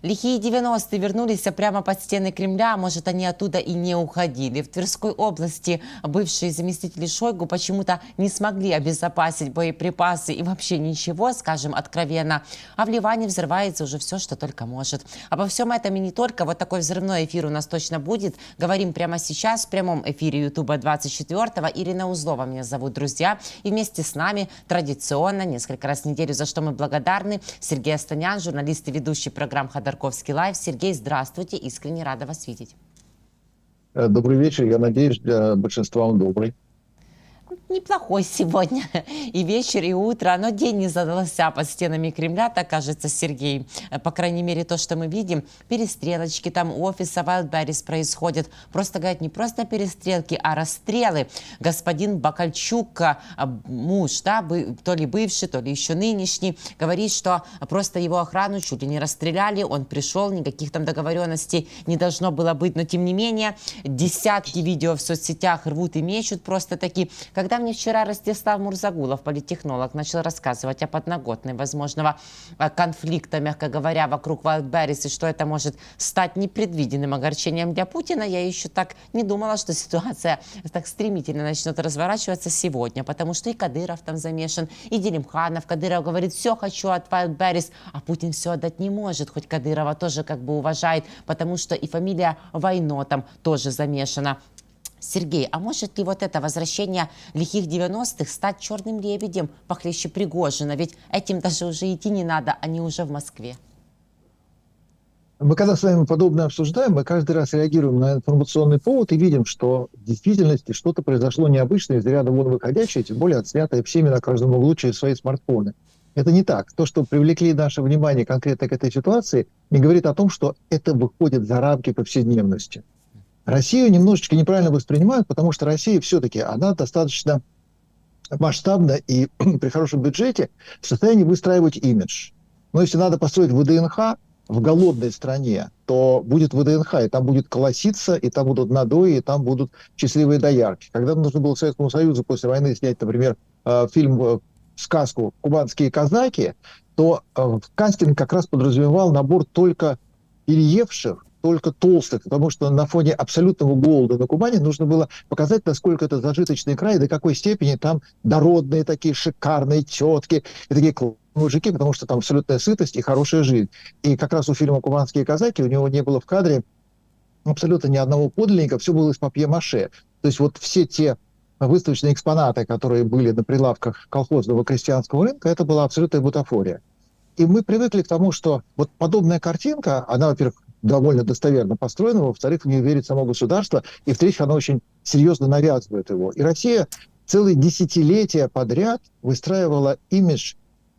Лихие 90-е вернулись прямо под стены Кремля, а может, они оттуда и не уходили. В Тверской области бывшие заместители Шойгу почему-то не смогли обезопасить боеприпасы и вообще ничего, скажем откровенно. А в Ливане взрывается уже все, что только может. Обо всем этом и не только. Вот такой взрывной эфир у нас точно будет. Говорим прямо сейчас в прямом эфире Ютуба 24-го. Ирина Узлова меня зовут, друзья. И вместе с нами традиционно, несколько раз в неделю, за что мы благодарны, Сергей Астанян, журналист и ведущий программ «Ходорковский лайв». Сергей, здравствуйте, искренне рада вас видеть. Добрый вечер, я надеюсь, для большинства он добрый. Неплохой сегодня и вечер, и утро, но день не задался под стенами Кремля, так кажется, Сергей. По крайней мере, то, что мы видим, перестрелочки там у офиса Wildberries происходят. Просто, говорят, не просто перестрелки, а расстрелы. Господин Бакальчук, муж, да, то ли бывший, то ли еще нынешний, говорит, что просто его охрану чуть ли не расстреляли, он пришел, никаких там договоренностей не должно было быть, но тем не менее, десятки видео в соцсетях рвут и мечут просто такие. Когда мне вчера Ростислав Мурзагулов, политтехнолог, начал рассказывать о подноготной возможного конфликта, мягко говоря, вокруг Wildberries, и что это может стать непредвиденным огорчением для Путина, я еще так не думала, что ситуация так стремительно начнет разворачиваться сегодня, потому что и Кадыров там замешан, и Делимханов. Кадыров говорит, все хочу от Wildberries, а Путин все отдать не может, хоть Кадырова тоже как бы уважает, потому что и фамилия Войно там тоже замешана. Сергей, а может ли вот это возвращение лихих 90-х стать черным лебедем похлеще Пригожина? Ведь этим даже уже идти не надо, они уже в Москве. Мы когда с вами подобное обсуждаем, мы каждый раз реагируем на информационный повод и видим, что в действительности что-то произошло необычное, из ряда вон выходящее, тем более отснятое всеми на каждом углу через свои смартфоны. Это не так. То, что привлекли наше внимание конкретно к этой ситуации, не говорит о том, что это выходит за рамки повседневности. Россию немножечко неправильно воспринимают, потому что Россия все-таки, она достаточно масштабна и при хорошем бюджете в состоянии выстраивать имидж. Но если надо построить ВДНХ в голодной стране, то будет ВДНХ, и там будет колоситься, и там будут надои, и там будут счастливые доярки. Когда нужно было Советскому Союзу после войны снять, например, фильм, сказку «Кубанские казаки», то кастинг как раз подразумевал набор только переевших, только толстых, потому что на фоне абсолютного голода на Кубани нужно было показать, насколько это зажиточный край, до какой степени там дородные такие шикарные тетки и такие мужики, потому что там абсолютная сытость и хорошая жизнь. И как раз у фильма «Кубанские казаки» у него не было в кадре абсолютно ни одного подлинника, все было из папье-маше. То есть вот все те выставочные экспонаты, которые были на прилавках колхозного крестьянского рынка, это была абсолютная бутафория. И мы привыкли к тому, что вот подобная картинка, она, во-первых, довольно достоверно построена, во-вторых, в нее верит само государство, и, в-третьих, она очень серьезно навязывает его. И Россия целые десятилетия подряд выстраивала имидж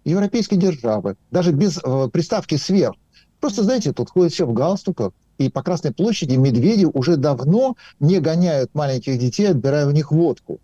европейской державы, даже без приставки «сверх». Просто, знаете, тут ходят все в галстуках, и по Красной площади медведи уже давно не гоняют маленьких детей, отбирая у них водку.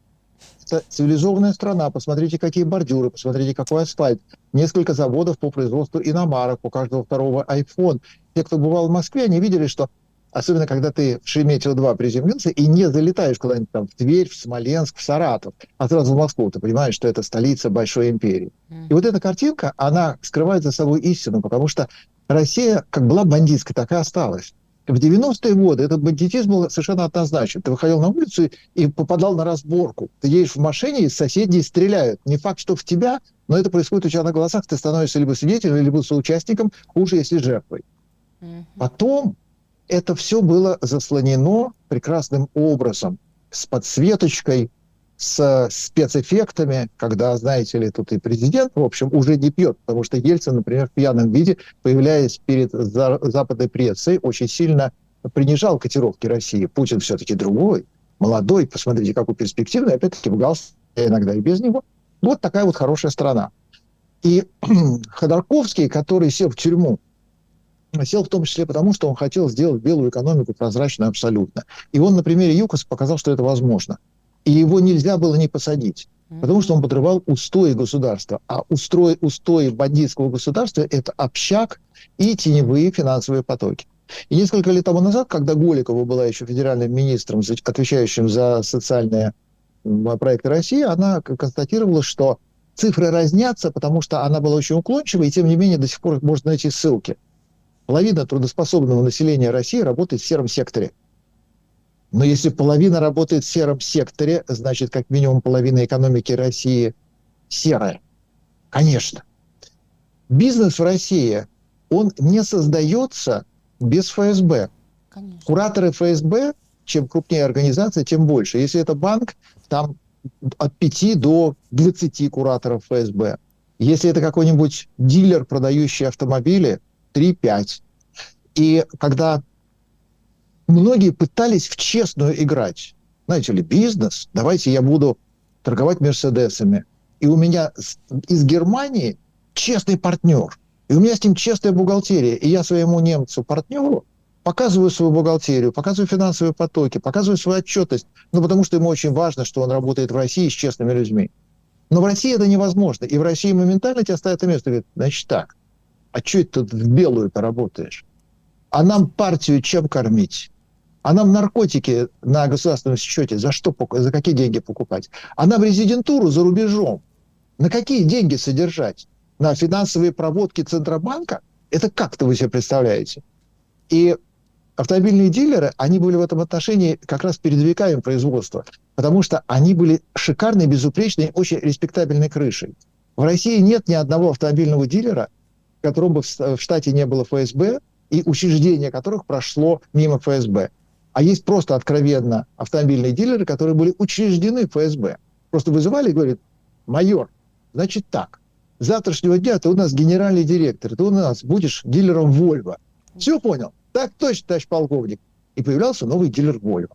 Это цивилизованная страна, посмотрите, какие бордюры, посмотрите, какой асфальт. Несколько заводов по производству иномарок, у каждого второго iPhone. Те, кто бывал в Москве, они видели, что, особенно когда ты в Шереметьево-2 приземлился и не залетаешь куда-нибудь там в Тверь, в Смоленск, в Саратов, а сразу в Москву, ты понимаешь, что это столица большой империи. И вот эта картинка, она скрывает за собой истину, потому что Россия как была бандитской, так и осталась. В 90-е годы этот бандитизм был совершенно однозначен. Ты выходил на улицу и попадал на разборку. Ты едешь в машине, и соседи стреляют. Не факт, что в тебя, но это происходит у тебя на глазах. Ты становишься либо свидетелем, либо соучастником, хуже, если жертвой. Потом это все было заслонено прекрасным образом, с подсветочкой, с спецэффектами, когда, знаете ли, тут и президент, в общем, уже не пьет, потому что Ельцин, например, в пьяном виде, появляясь перед западной прессой, очень сильно принижал котировки России. Путин все-таки другой, молодой, посмотрите, какой перспективный, опять-таки в галстуке, иногда и без него. Вот такая вот хорошая страна. И Ходорковский, который сел в тюрьму, сел в том числе потому, что он хотел сделать белую экономику прозрачной абсолютно. И он на примере ЮКОС показал, что это возможно. И его нельзя было не посадить, потому что он подрывал устои государства. А устои бандитского государства – это общак и теневые финансовые потоки. И несколько лет тому назад, когда Голикова была еще федеральным министром, отвечающим за социальные проекты России, она констатировала, что цифры разнятся, потому что она была очень уклончива, и тем не менее до сих пор можно найти ссылки. половина трудоспособного населения России работает в сером секторе. Но если половина работает в сером секторе, значит, как минимум половина экономики России серая. Конечно. Бизнес в России, он не создается без ФСБ. Конечно. Кураторы ФСБ, чем крупнее организация, тем больше. Если это банк, там от 5 до 20 кураторов ФСБ. Если это какой-нибудь дилер, продающий автомобили, 3-5. И когда многие пытались в честную играть, знаете ли, бизнес, давайте я буду торговать Мерседесами. И у меня из Германии честный партнер. И у меня с ним честная бухгалтерия. И я своему немцу-партнеру показываю свою бухгалтерию, показываю финансовые потоки, показываю свою отчетность. Ну, потому что ему очень важно, что он работает в России с честными людьми. Но в России это невозможно. И в России моментально тебя ставят на место и говорят, значит так, а что это ты в белую-то работаешь? А нам партию чем кормить? А нам наркотики на государственном счете за что, за какие деньги покупать? А нам резидентуру за рубежом на какие деньги содержать? На финансовые проводки Центробанка? Это как-то вы себе представляете? И автомобильные дилеры, они были в этом отношении как раз передовиками производства, потому что они были шикарной, безупречной, очень респектабельной крышей. В России нет ни одного автомобильного дилера, в котором бы в штате не было ФСБ, и учреждение которых прошло мимо ФСБ. А есть просто откровенно автомобильные дилеры, которые были учреждены ФСБ. Просто вызывали и говорят, майор, значит так, с завтрашнего дня ты у нас генеральный директор, ты у нас будешь дилером Volvo. Все понял? Так точно, товарищ полковник. И появлялся новый дилер Volvo.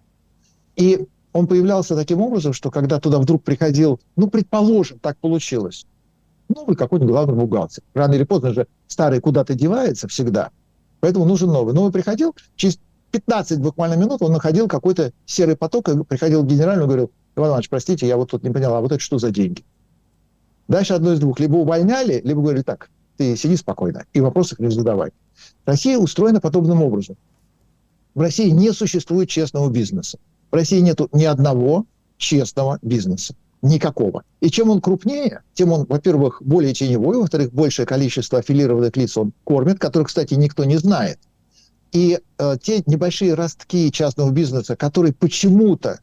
И он появлялся таким образом, что когда туда вдруг приходил, ну, предположим, так получилось, новый какой-нибудь главный бухгалтер. Рано или поздно же старый куда-то девается всегда. Поэтому нужен новый. Новый приходил, через 15 буквально минут он находил какой-то серый поток, и приходил к генеральному и говорил, Иван Иванович, простите, я вот тут не поняла, а вот это что за деньги? Дальше одно из двух. Либо увольняли, либо говорили, так, ты сиди спокойно и вопросов не задавай. Россия устроена подобным образом. В России не существует честного бизнеса. В России нет ни одного честного бизнеса. Никакого. И чем он крупнее, тем он, во-первых, более теневой, во-вторых, большее количество аффилированных лиц он кормит, которых, кстати, никто не знает. И те небольшие ростки частного бизнеса, которые почему-то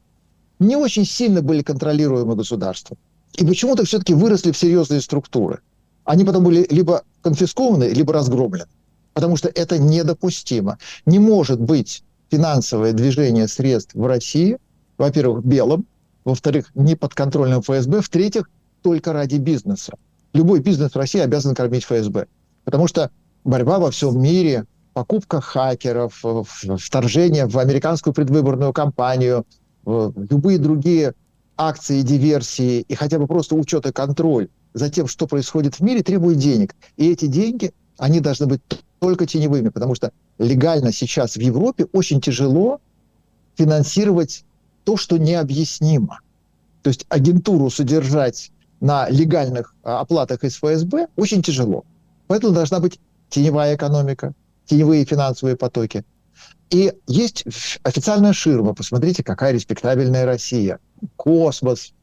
не очень сильно были контролируемы государством, и почему-то все-таки выросли в серьезные структуры, они потом были либо конфискованы, либо разгромлены. Потому что это недопустимо. Не может быть финансовое движение средств в России, во-первых, белым, во-вторых, не подконтрольным ФСБ, в-третьих, только ради бизнеса. Любой бизнес в России обязан кормить ФСБ. Потому что борьба во всем мире, покупка хакеров, вторжение в американскую предвыборную кампанию, любые другие акции, диверсии и хотя бы просто учет и контроль за тем, что происходит в мире, требует денег. И эти деньги, они должны быть только теневыми, потому что легально сейчас в Европе очень тяжело финансировать то, что необъяснимо. То есть агентуру содержать на легальных оплатах из ФСБ очень тяжело. Поэтому должна быть теневая экономика, теневые финансовые потоки. И есть официальная ширма. Посмотрите, какая респектабельная Россия. Космос,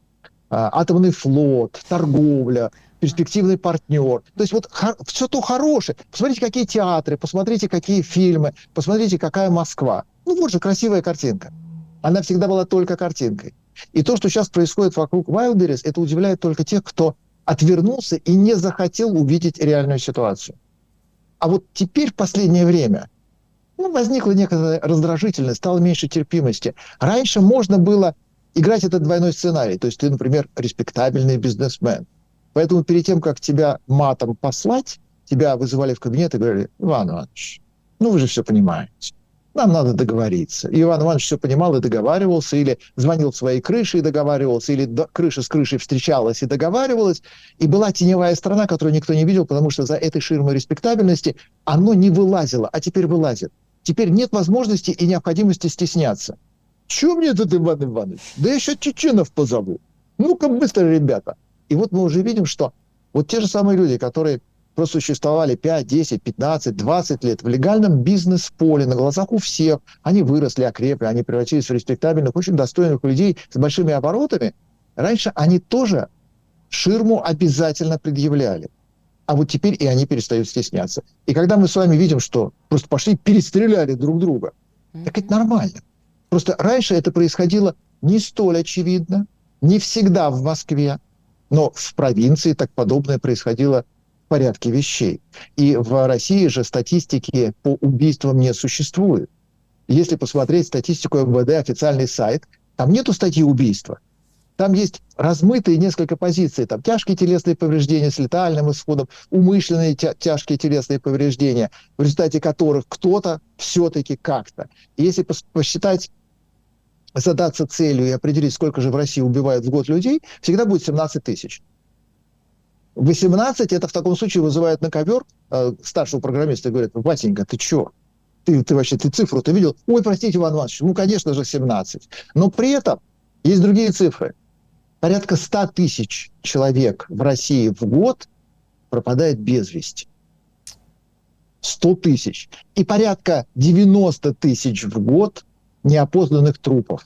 атомный флот, торговля, перспективный партнер. То есть вот все то хорошее. Посмотрите, какие театры, посмотрите, какие фильмы, посмотрите, какая Москва. Ну вот же красивая картинка. Она всегда была только картинкой. И то, что сейчас происходит вокруг Wildberries, это удивляет только тех, кто отвернулся и не захотел увидеть реальную ситуацию. А вот теперь, в последнее время, возникла некая раздражительность, стало меньше терпимости. Раньше можно было играть этот двойной сценарий. То есть ты, например, респектабельный бизнесмен. Поэтому перед тем, как тебя матом послать, тебя вызывали в кабинет и говорили, Иван Иванович, вы же все понимаете. Нам надо договориться. И Иван Иванович все понимал и договаривался, или звонил в своей крыше и договаривался, или крыша с крышей встречалась и договаривалась. И была теневая сторона, которую никто не видел, потому что за этой ширмой респектабельности оно не вылазило, а теперь вылазит. Теперь нет возможности и необходимости стесняться. Чего мне тут, Иван Иванович? Да я еще чеченов позову. Ну-ка быстро, ребята. И вот мы уже видим, что вот те же самые люди, которые просуществовали 5, 10, 15, 20 лет в легальном бизнес-поле, на глазах у всех, они выросли, окрепли, они превратились в респектабельных, очень достойных людей с большими оборотами. Раньше они тоже ширму обязательно предъявляли. А вот теперь и они перестают стесняться. И когда мы с вами видим, что просто пошли, перестреляли друг друга, так это нормально. Просто раньше это происходило не столь очевидно, не всегда в Москве, но в провинции так подобное происходило в порядке вещей. И в России же статистики по убийствам не существует. Если посмотреть статистику МВД, официальный сайт, там нету статьи убийства. Там есть размытые несколько позиций. Там тяжкие телесные повреждения с летальным исходом, умышленные тяжкие телесные повреждения, в результате которых кто-то все-таки как-то. И если посчитать, задаться целью и определить, сколько же в России убивают в год людей, всегда будет 17 тысяч. 18 это в таком случае вызывает на ковер старшего программиста и говорит: Васенька, ты чё? Ты цифру ты видел? Ой, простите, Иван Иванович, ну, конечно же, 17. Но при этом есть другие цифры. Порядка 100 тысяч человек в России в год пропадает без вести. 100 тысяч. И порядка 90 тысяч в год неопознанных трупов.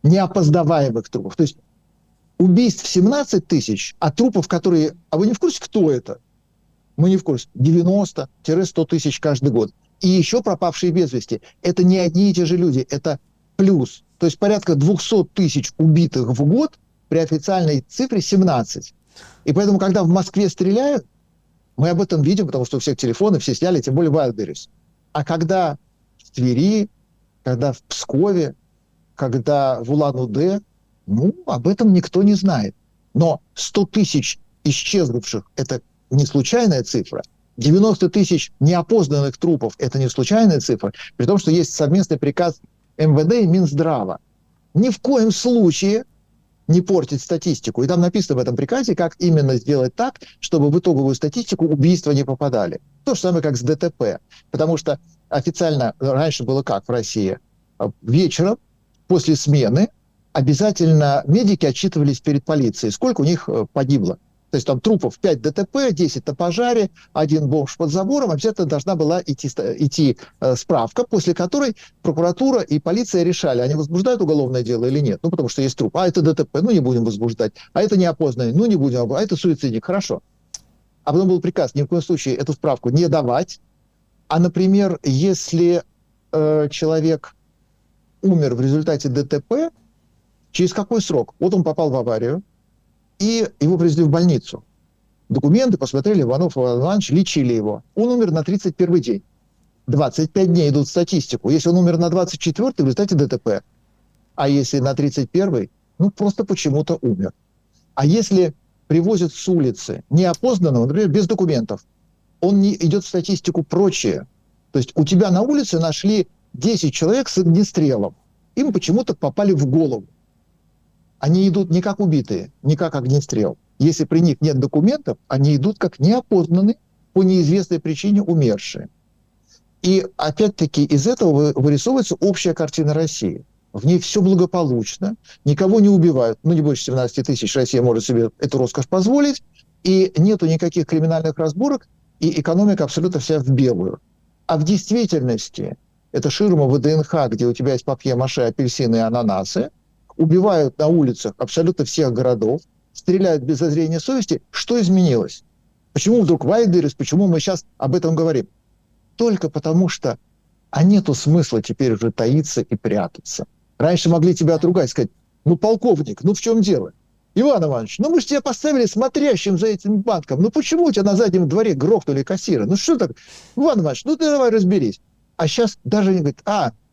Неопознаваемых трупов. То есть убийств 17 тысяч, а трупов, которые... А вы не в курсе, кто это? Мы не в курсе. 90-100 тысяч каждый год. И еще пропавшие без вести. Это не одни и те же люди. Это плюс. То есть порядка 200 тысяч убитых в год при официальной цифре 17. И поэтому, когда в Москве стреляют, мы об этом видим, потому что у всех телефоны, все сняли, тем более Wildberries. А когда в Твери, когда в Пскове, когда в Улан-Удэ, ну, об этом никто не знает. Но 100 тысяч исчезнувших – это не случайная цифра. 90 тысяч неопознанных трупов – это не случайная цифра, при том, что есть совместный приказ МВД и Минздрава. Ни в коем случае не портить статистику. И там написано в этом приказе, как именно сделать так, чтобы в итоговую статистику убийства не попадали. То же самое, как с ДТП. Потому что официально раньше было как в России? Вечером, после смены, обязательно медики отчитывались перед полицией, сколько у них погибло. То есть там трупов 5 ДТП, 10 на пожаре, 1 бомж под забором. Обязательно должна была идти справка, после которой прокуратура и полиция решали, они возбуждают уголовное дело или нет. Ну, потому что есть труп. А это ДТП, ну, не будем возбуждать. А это неопознанный, ну, не будем. А это суицидник, хорошо. А потом был приказ ни в коем случае эту справку не давать. А, например, если человек умер в результате ДТП, через какой срок? Вот он попал в аварию, и его привезли в больницу. Документы посмотрели, Иванов Иван Иванович, лечили его. Он умер на 31-й день. 25 дней идут в статистику. Если он умер на 24-й, в результате ДТП. А если на 31-й, ну, просто почему-то умер. А если привозят с улицы неопознанного, например, без документов, он не идет в статистику прочее. То есть у тебя на улице нашли 10 человек с огнестрелом. Им почему-то попали в голову. Они идут не как убитые, не как огнестрел. Если при них нет документов, они идут как неопознанные, по неизвестной причине умершие. И опять-таки из этого вырисовывается общая картина России. В ней все благополучно, никого не убивают, ну не больше 17 тысяч, Россия может себе эту роскошь позволить, и нету никаких криминальных разборок, и экономика абсолютно вся в белую. А в действительности это ширма ВДНХ, где у тебя есть папье-маше, апельсины и ананасы, убивают на улицах абсолютно всех городов, стреляют без зазрения совести. Что изменилось? Почему вдруг Wildberries, почему мы сейчас об этом говорим? Только потому что нету смысла теперь уже таиться и прятаться. Раньше могли тебя отругать, сказать: ну, полковник, ну в чем дело? Иван Иванович, ну мы же тебя поставили смотрящим за этим банком. Ну почему у тебя на заднем дворе грохнули кассира? Ну что так? Иван Иванович, ну ты давай разберись. А сейчас даже не говорит: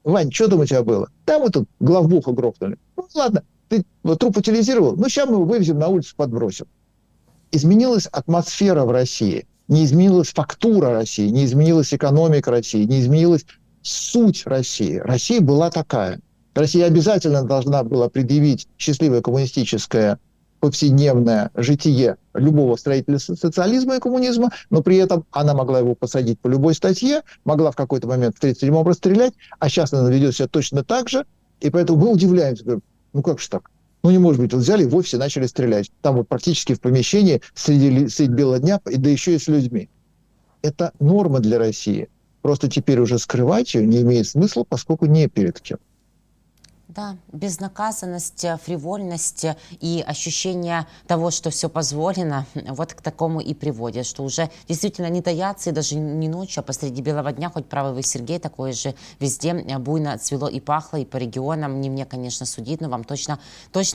Вань, что там у тебя было? Там мы тут главбуха грохнули. Ну ладно, ты труп утилизировал, ну сейчас мы его вывезем на улицу, подбросим. Изменилась атмосфера в России, не изменилась фактура России, не изменилась экономика России, не изменилась суть России. Россия была такая. Россия обязательно должна была предъявить счастливое коммунистическое повседневное житие любого строителя социализма и коммунизма, но при этом она могла его посадить по любой статье, могла в какой-то момент в 1937-м расстрелять, а сейчас она ведет себя точно так же, и поэтому мы удивляемся, говорим: ну как же так? Ну не может быть, вот взяли и в офисе начали стрелять. Там вот практически в помещении среди бела дня, да еще и с людьми. Это норма для России. Просто теперь уже скрывать ее не имеет смысла, поскольку не перед кем. Да, безнаказанность, фривольность и ощущение того, что все позволено, вот к такому и приводит, что уже действительно не таятся, и даже не ночью, а посреди белого дня, хоть правый вы, Сергей, такое же везде буйно цвело и пахло, и по регионам, не мне, конечно, судить, но вам точно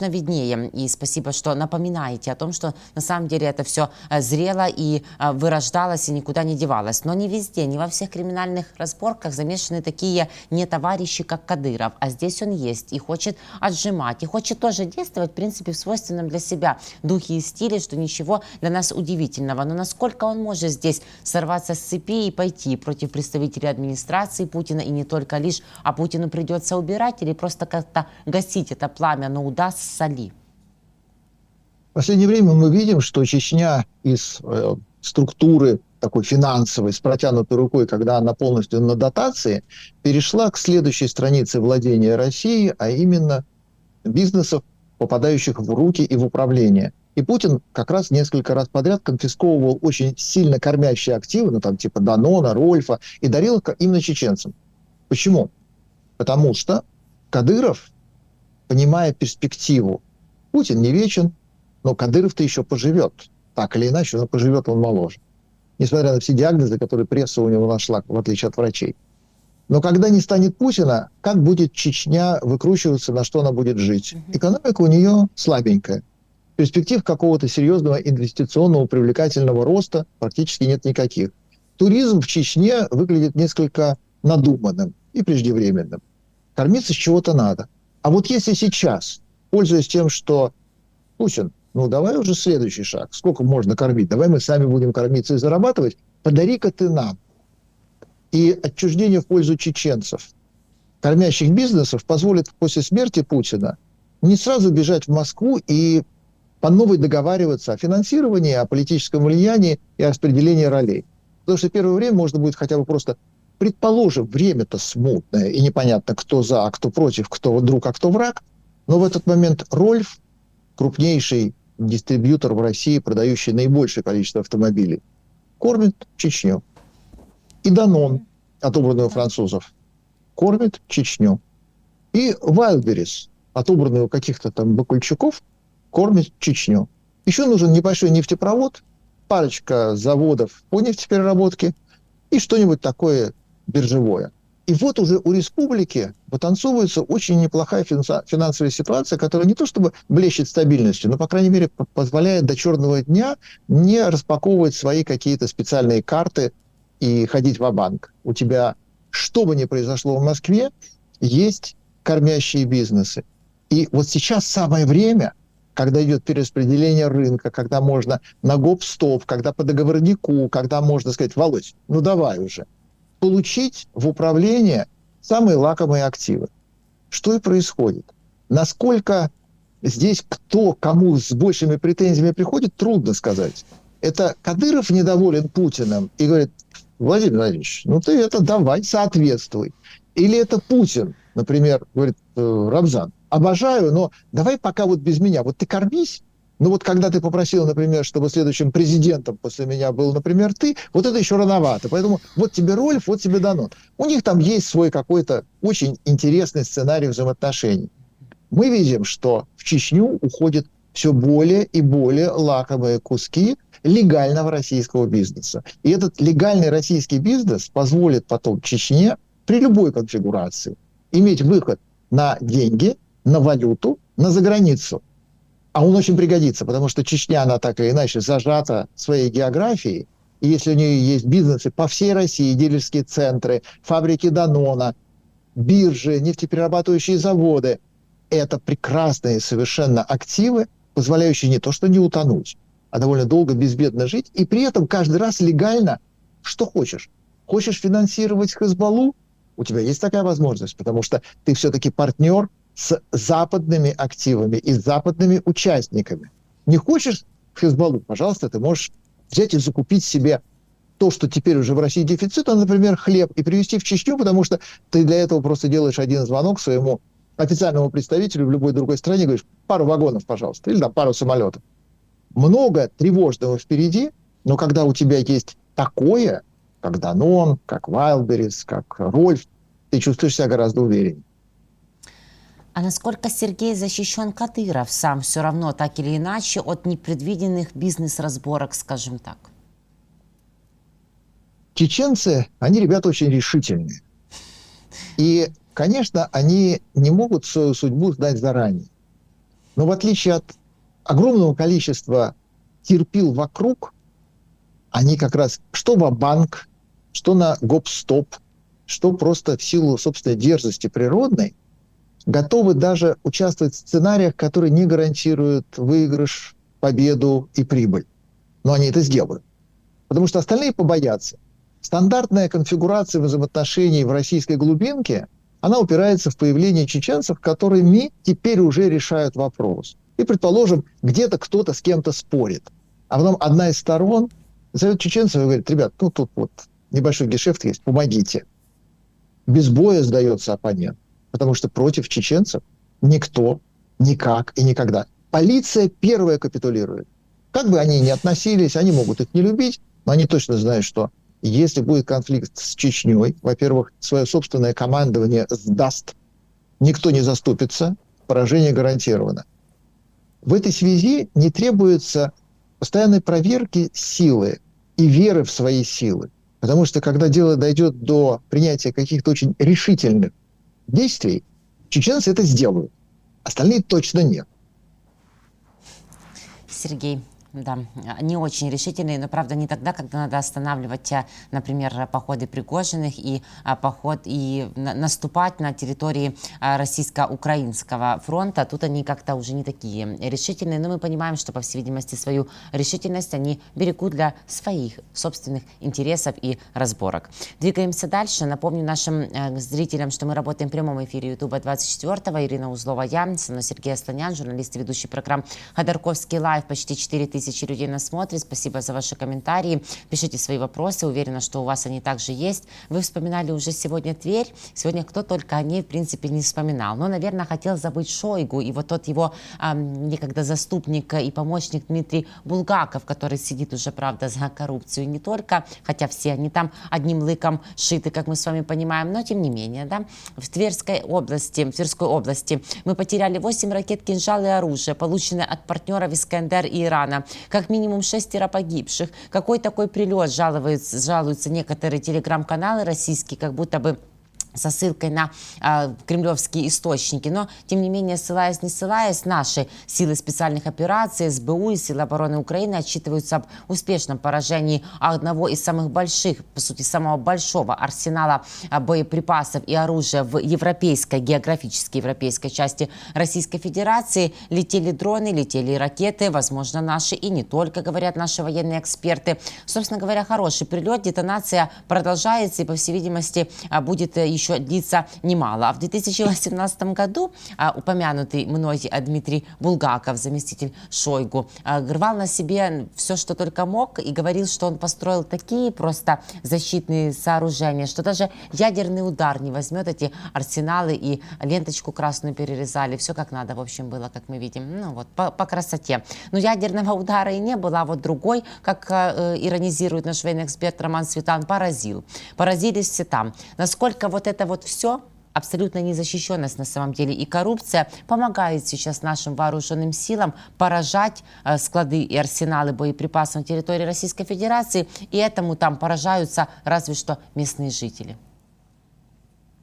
виднее. И спасибо, что напоминаете о том, что на самом деле это все зрело и вырождалось, и никуда не девалось. Но не везде, не во всех криминальных разборках замешаны такие не товарищи, как Кадыров, а здесь он есть и хочет отжимать, и хочет тоже действовать, в принципе, в свойственном для себя духе и стиле, что ничего для нас удивительного. Но насколько он может здесь сорваться с цепи и пойти против представителей администрации Путина, и не только лишь, а Путину придется убирать или просто как-то гасить это пламя, но удастся ли? В последнее время мы видим, что Чечня из структуры такой финансовой, с протянутой рукой, когда она полностью на дотации, перешла к следующей странице владения России, а именно бизнесов, попадающих в руки и в управление. И Путин как раз несколько раз подряд конфисковывал очень сильно кормящие активы, ну там типа Данона, Рольфа, и дарил их именно чеченцам. Почему? Потому что Кадыров, понимая перспективу, Путин не вечен, но Кадыров-то еще поживет. Так или иначе, но поживет он моложе. Несмотря на все диагнозы, которые пресса у него нашла, в отличие от врачей. Но когда не станет Путина, как будет Чечня выкручиваться, на что она будет жить? Экономика у нее слабенькая. Перспектив какого-то серьезного инвестиционного привлекательного роста практически нет никаких. Туризм в Чечне выглядит несколько надуманным и преждевременным. Кормиться с чего-то надо. А вот если сейчас, пользуясь тем, что Путин, ну давай уже следующий шаг, сколько можно кормить, давай мы сами будем кормиться и зарабатывать, подари-ка ты нам. И отчуждение в пользу чеченцев, кормящих бизнесов, позволит после смерти Путина не сразу бежать в Москву и по новой договариваться о финансировании, о политическом влиянии и о распределении ролей. Потому что первое время можно будет хотя бы просто, предположим, время-то смутное, и непонятно, кто за, а кто против, кто друг, а кто враг, но в этот момент Рольф, крупнейший дистрибьютор в России, продающий наибольшее количество автомобилей, кормит Чечню. И Данон, отобранный у французов, кормит Чечню. И Wildberries, отобранный у каких-то там Бакульчуков, кормит Чечню. Еще нужен небольшой нефтепровод, парочка заводов по нефтепереработке и что-нибудь такое биржевое. И вот уже у республики вытанцовывается очень неплохая финансовая ситуация, которая не то чтобы блещет стабильностью, но, по крайней мере, позволяет до черного дня не распаковывать свои какие-то специальные карты и ходить ва-банк. У тебя, что бы ни произошло в Москве, есть кормящие бизнесы. И вот сейчас самое время, когда идет перераспределение рынка, когда можно на гоп-стоп, когда по договорнику, когда можно сказать: Володь, ну давай уже, получить в управление самые лакомые активы. Что и происходит. Насколько здесь кто кому с большими претензиями приходит, трудно сказать. Это Кадыров недоволен Путиным и говорит: Владимир Владимирович, ну ты это давай, соответствуй. Или это Путин, например, говорит: Рамзан, обожаю, но давай пока вот без меня. Вот ты кормись. Ну вот когда ты попросил, например, чтобы следующим президентом после меня был, например, ты, вот это еще рановато. Поэтому вот тебе Рольф, вот тебе Данон. У них там есть свой какой-то очень интересный сценарий взаимоотношений. Мы видим, что в Чечню уходят все более и более лакомые куски легального российского бизнеса. И этот легальный российский бизнес позволит потом Чечне при любой конфигурации иметь выход на деньги, на валюту, на заграницу. А он очень пригодится, потому что Чечня, она так или иначе зажата своей географией. И если у нее есть бизнесы по всей России, дилерские центры, фабрики Данона, биржи, нефтеперерабатывающие заводы, это прекрасные совершенно активы, позволяющие не то что не утонуть, а довольно долго безбедно жить, и при этом каждый раз легально что хочешь. Хочешь финансировать Хезболлу? У тебя есть такая возможность, потому что ты все-таки партнер с западными активами и западными участниками. Не хочешь в Хезболлу? Пожалуйста, ты можешь взять и закупить себе то, что теперь уже в России дефицит, а, например, хлеб, и привезти в Чечню, потому что ты для этого просто делаешь один звонок своему официальному представителю в любой другой стране, говоришь: пару вагонов, пожалуйста, или пару самолетов. Много тревожного впереди, но когда у тебя есть такое, как Данон, как Wildberries, как Рольф, ты чувствуешь себя гораздо увереннее. А насколько, Сергей, защищен Кадыров сам все равно, так или иначе, от непредвиденных бизнес-разборок, скажем так? Чеченцы, они ребята очень решительные. И, конечно, они не могут свою судьбу знать заранее. Но в отличие от огромного количества терпил вокруг, они как раз что ва-банк, что на гоп-стоп, что просто в силу собственной дерзости природной, готовы даже участвовать в сценариях, которые не гарантируют выигрыш, победу и прибыль. Но они это сделают. Потому что остальные побоятся. Стандартная конфигурация взаимоотношений в российской глубинке, она упирается в появление чеченцев, которыми теперь уже решают вопрос. И, предположим, где-то кто-то с кем-то спорит. А потом одна из сторон зовет чеченцев и говорит: ребят, ну тут вот небольшой гешефт есть, помогите. Без боя сдается оппонент. Потому что против чеченцев никто, никак и никогда. Полиция первая капитулирует. Как бы они ни относились, они могут их не любить, но они точно знают, что если будет конфликт с Чечней, во-первых, свое собственное командование сдаст, никто не заступится, поражение гарантировано. В этой связи не требуется постоянной проверки силы и веры в свои силы. Потому что когда дело дойдет до принятия каких-то очень решительных действий, чеченцы это сделают. Остальные точно нет. Сергей, да, не очень решительные, но, правда, не тогда, когда надо останавливать, например, походы Пригожиных и наступать на территории российско-украинского фронта. Тут они как-то уже не такие решительные, но мы понимаем, что, по всей видимости, свою решительность они берегут для своих собственных интересов и разборок. Двигаемся дальше. Напомню нашим зрителям, что мы работаем в прямом эфире Ютуба 24-го. Ирина Узлова, я, со мной Сергей Асланян, журналист и ведущий программ «Ходорковский лайв». Почти 4000 людей нас смотрит. Спасибо за ваши комментарии. Пишите свои вопросы. Уверена, что у вас они также есть. Вы вспоминали уже сегодня Тверь. Сегодня кто только о ней, в принципе, не вспоминал. Но, наверное, хотел забыть Шойгу и вот тот его некогда заступник и помощник Дмитрий Булгаков, который сидит уже, правда, за коррупцию. И не только, хотя все они там одним лыком шиты, как мы с вами понимаем, но тем не менее, да. В Тверской области мы потеряли 8 ракет, кинжалы и оружие, полученные от партнеров Искандер и Ирана. Как минимум 6 погибших. Какой такой прилет, жалуются некоторые телеграм-каналы российские, как будто бы со ссылкой на кремлевские источники. Но, тем не менее, не ссылаясь, наши силы специальных операций, СБУ и силы обороны Украины отчитываются об успешном поражении одного из самых больших, по сути, самого большого арсенала боеприпасов и оружия в географически европейской части Российской Федерации. Летели дроны, летели ракеты, возможно, наши и не только, говорят наши военные эксперты. Собственно говоря, хороший прилет, детонация продолжается и, по всей видимости, будет еще длится немало. А в 2018 году упомянутый мной Дмитрий Булгаков, заместитель Шойгу, рвал на себе все, что только мог, и говорил, что он построил такие просто защитные сооружения, что даже ядерный удар не возьмет эти арсеналы, и ленточку красную перерезали. Все как надо, в общем, было, как мы видим. Ну вот, по красоте. Но ядерного удара и не было, а вот другой, как иронизирует наш военный эксперт Роман Светлан, поразил. Поразились все там. Насколько вот это вот все, абсолютная незащищенность на самом деле и коррупция помогает сейчас нашим вооруженным силам поражать склады и арсеналы боеприпасов на территории Российской Федерации, и этому там поражаются разве что местные жители.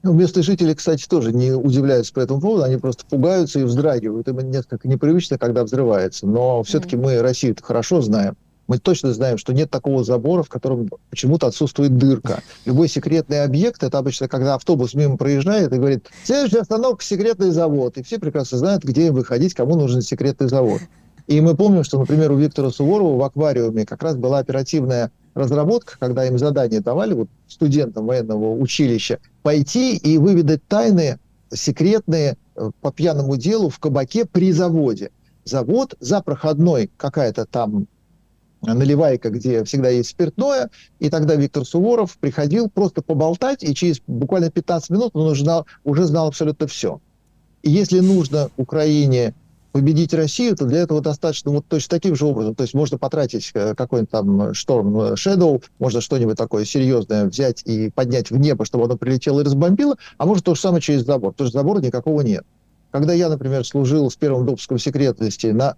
Ну, местные жители, кстати, тоже не удивляются по этому поводу, они просто пугаются и вздрагивают. Им несколько непривычно, когда взрывается. Но все-таки мы Россию-то хорошо знаем. Мы точно знаем, что нет такого забора, в котором почему-то отсутствует дырка. Любой секретный объект, это обычно, когда автобус мимо проезжает и говорит: следующая остановка — секретный завод. И все прекрасно знают, где им выходить, кому нужен секретный завод. И мы помним, что, например, у Виктора Суворова в аквариуме как раз была оперативная разработка, когда им задание давали вот, студентам военного училища пойти и выведать тайны секретные по пьяному делу в кабаке при заводе. Завод, за проходной какая-то там наливайка, где всегда есть спиртное, и тогда Виктор Суворов приходил просто поболтать, и через буквально 15 минут он уже знал абсолютно все. И если нужно Украине победить Россию, то для этого достаточно вот точно таким же образом. То есть можно потратить какой-нибудь там Storm Shadow, можно что-нибудь такое серьезное взять и поднять в небо, чтобы оно прилетело и разбомбило, а может то же самое через забор. Потому что забора никакого нет. когда я, например, служил с первым допуском секретности на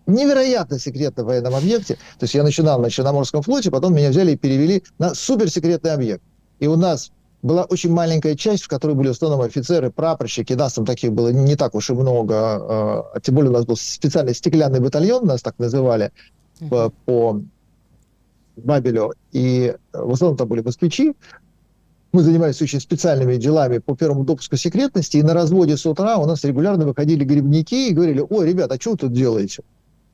невероятно секретном военном объекте, то есть я начинал на Черноморском флоте, потом меня взяли и перевели на суперсекретный объект. И у нас была очень маленькая часть, в которой были установлены офицеры, прапорщики, нас там таких было не так уж и много, тем более у нас был специальный стеклянный батальон, нас так называли, по Бабелю, и в основном там были москвичи. Мы занимались очень специальными делами по первому допуску секретности, и на разводе с утра у нас регулярно выходили грибники и говорили: ой, ребят, а что вы тут делаете?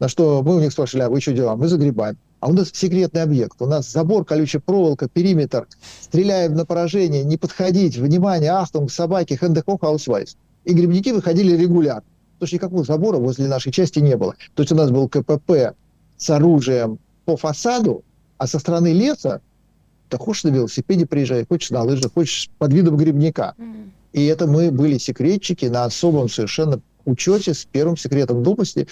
На что мы у них спрашивали: а вы что делаете? Мы загребаем. А у нас секретный объект, у нас забор, колючая проволока, периметр, стреляем на поражение, не подходить, внимание, ахтунг, собаки, хендехох, аусвайс. И грибники выходили регулярно, потому что никакого забора возле нашей части не было. То есть у нас был КПП с оружием по фасаду, а со стороны леса ты хочешь на велосипеде приезжай, хочешь на лыжах, хочешь под видом грибника. И это мы были секретчики на особом совершенно учете с первым секретом допуска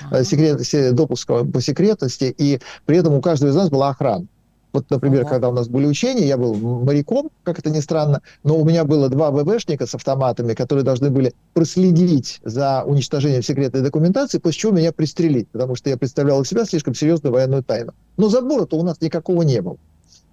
по секретности, и при этом у каждого из нас была охрана. Вот, например, когда у нас были учения, я был моряком, как это ни странно, но у меня было 2 ВВшника с автоматами, которые должны были проследить за уничтожением секретной документации, после чего меня пристрелить, потому что я представлял из себя слишком серьезную военную тайну. Но забора-то у нас никакого не было.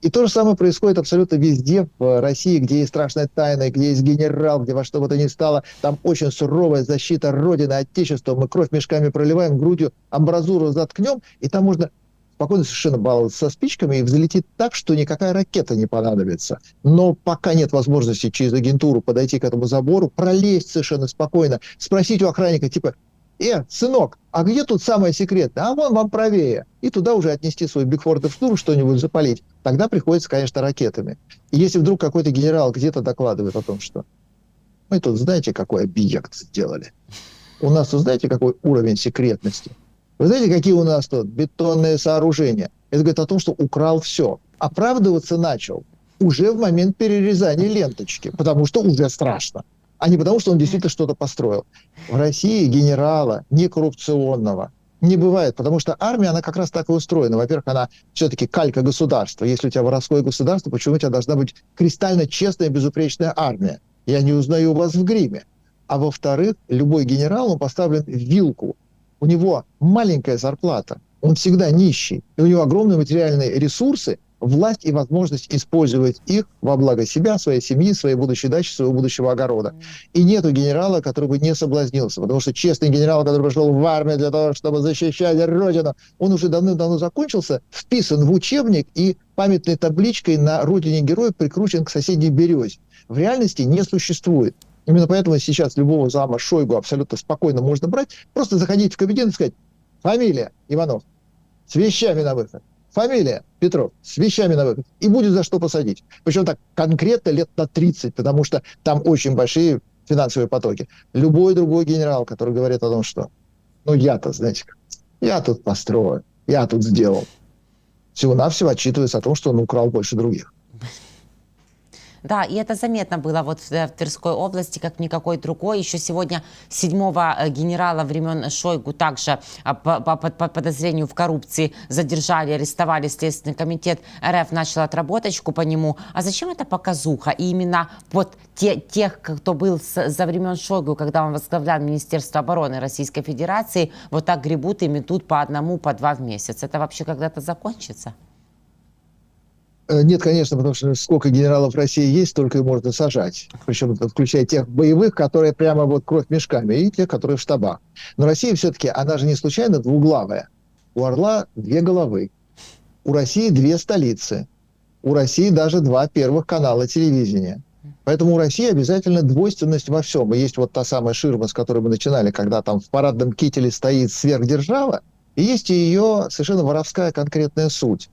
И то же самое происходит абсолютно везде в России, где есть страшная тайна, где есть генерал, где во что бы то ни стало, там очень суровая защита Родины, Отечества, мы кровь мешками проливаем, грудью амбразуру заткнем, и там можно спокойно совершенно баловаться со спичками и взлетит так, что никакая ракета не понадобится. Но пока нет возможности через агентуру подойти к этому забору, пролезть совершенно спокойно, спросить у охранника, типа: сынок, а где тут самое секретное? А вон вам правее. И туда уже отнести свой Бигфордов штурм, что-нибудь запалить. Тогда приходится, конечно, ракетами. И если вдруг какой-то генерал где-то докладывает о том, что мы тут, знаете, какой объект сделали? У нас тут, знаете, какой уровень секретности? Вы знаете, какие у нас тут бетонные сооружения? Это говорит о том, что украл все. Оправдываться начал уже в момент перерезания ленточки, потому что уже страшно. А не потому, что он действительно что-то построил. В России генерала некоррупционного не бывает, потому что армия, она как раз так и устроена. Во-первых, она все-таки калька государства. Если у тебя воровское государство, почему у тебя должна быть кристально честная, безупречная армия? Я не узнаю вас в гриме. А во-вторых, любой генерал, он поставлен в вилку. У него маленькая зарплата, он всегда нищий, и у него огромные материальные ресурсы, власть и возможность использовать их во благо себя, своей семьи, своей будущей дачи, своего будущего огорода. И нету генерала, который бы не соблазнился, потому что честный генерал, который пришел в армию для того, чтобы защищать Родину, он уже давным-давно закончился, вписан в учебник и памятной табличкой на родине героя прикручен к соседней березе. В реальности не существует. Именно поэтому сейчас любого зама Шойгу абсолютно спокойно можно брать, просто заходить в кабинет и сказать: фамилия Иванов, с вещами на выход. Фамилия Петров, с вещами на выход. И будет за что посадить. Причем так конкретно лет на 30, потому что там очень большие финансовые потоки. Любой другой генерал, который говорит о том, что я-то, знаете, я тут построю, я тут сделал. Всего-навсего отчитывается о том, что он украл больше других. Да, и это заметно было вот в Тверской области, как никакой другой. Еще сегодня 7-го генерала времен Шойгу также по подозрению в коррупции задержали, арестовали. Следственный комитет РФ начал отработочку по нему. А зачем эта показуха? И именно вот тех, кто был за времен Шойгу, когда он возглавлял Министерство обороны Российской Федерации, вот так гребут и метут по 1, по 2 в месяц. Это вообще когда-то закончится? Нет, конечно, потому что сколько генералов в России есть, столько и можно сажать. Причем включая тех боевых, которые прямо вот кровь мешками, и тех, которые в штабах. Но Россия все-таки, она же не случайно двуглавая. У орла 2 головы. У России 2 столицы. У России даже 2 первых канала телевидения. Поэтому у России обязательно двойственность во всем. И есть вот та самая ширма, с которой мы начинали, когда там в парадном кителе стоит сверхдержава, и есть ее совершенно воровская конкретная суть.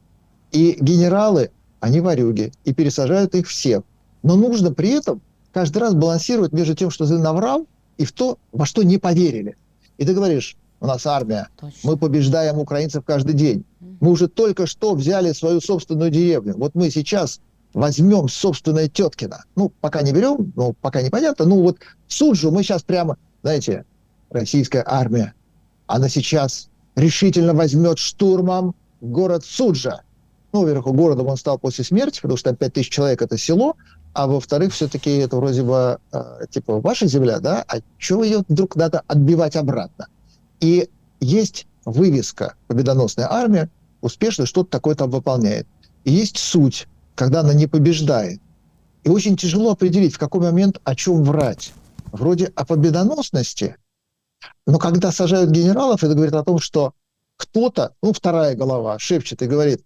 И генералы, они ворюги, и пересажают их всех. Но нужно при этом каждый раз балансировать между тем, что ты наврал, и в то, во что не поверили. И ты говоришь: у нас армия, Точно. Мы побеждаем украинцев каждый день. Мы уже только что взяли свою собственную деревню. Вот мы сейчас возьмем собственное Теткино. Пока не берем, пока непонятно. Вот Суджу мы сейчас прямо, знаете, российская армия, она сейчас решительно возьмет штурмом город Суджа. Вверху городом он стал после смерти, потому что там 5000 человек – это село. а во-вторых, все-таки это вроде бы, типа, ваша земля, да, а чего ее вдруг надо отбивать обратно? И есть вывеска «Победоносная армия», успешно что-то такое там выполняет. И есть суть, когда она не побеждает. И очень тяжело определить, в какой момент о чем врать. Вроде о победоносности, но когда сажают генералов, это говорит о том, что кто-то, ну, вторая голова, шепчет и говорит: